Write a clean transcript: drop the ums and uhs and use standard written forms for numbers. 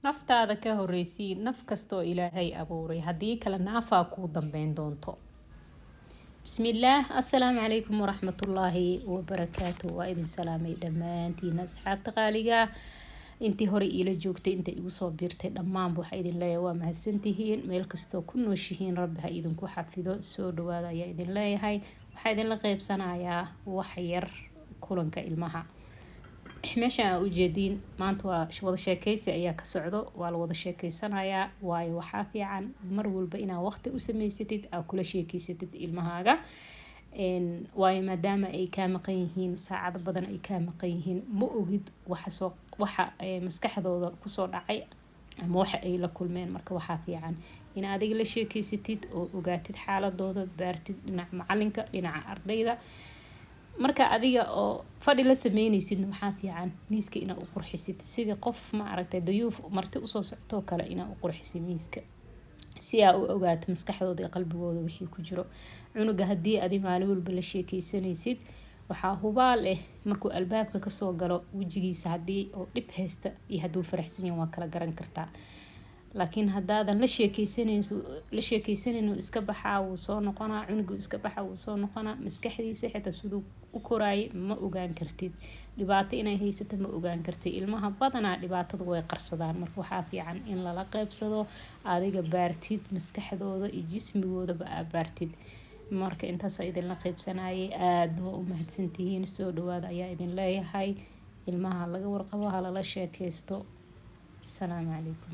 naftaada ka horreysii naf kastoo ilaahay abuuray haddii kale naafaa kuu dambeyn doonto. bismillaah, assalaamu calaykum waraxmatullaahi wabarakaatu. waa idin salaamay dhammaantiin asxaabta qaaliga intii hore iila joogtay inta igu soo biirtay dhammaanba waxaa idin leeyahay waa mahadsantihiin. meel kastoo ku nooshihiin rabbi ha idinku xafido. soo dhawaada ayaa idin leeyahay. waxaa idinla qeybsanayaa wax yar kulanka ilmaha. meeshaan aa ujeediin maanta waa wada sheekeysi ayaa ka socdo. waa la wada sheekeysanayaa waayo waxaa fiican mar walba inaa waqti u samaysatid aa kula sheekeysatid ilmahaaga. waayo maadaama ay kaa maqan yihiin saacado badan ay kaa maqan yihiin ma ogid waxa maskaxdooda kusoo dhacay ama waxa ay la kulmeen. marka waxaa fiican in adiga la sheekeysatid oo ogaatid xaaladooda, baartid dhinaca macalinka, dhinaca ardayda. marka adiga oo fadhi la sameynaysid waxaa fiican miiska inaa u qurxisid sidii qof ma aragtay dayuuf marti usoo socto kale inaa u qurxisid miiska si aa u ogaato maskaxdooda iyo qalbigooda wixii ku jiro. cunuga haddii adi maalin walba la sheekeysanaysid waxaa hubaal markuu albaabka kasoo galo wejigiisa haddii oo dhib haysta iyo hadduu faraxsan yahay waa kala garan kartaa. laakiin haddaadan la sheekeysanin iska baxaa wuu soo noqonaa, cunugu iska baxaa wuu soo noqonaa, maskaxdiisa xitaa siduu u koraayay ma ogaan kartid. dhibaato inay haysato ma ogaan kartid. ilmaha badanaa dhibaatada way qarsadaan. marka waxaa fiican in lala qeybsado, adiga baartid maskaxdooda iyo jismigoodaba aa baartid. marka intaas idinla qeybsanayay aada waa u mahadsantihiin. soo dhawaada ayaa idin leeyahay. ilmaha laga warqabo halala sheekeysto. asalaamu calaykum.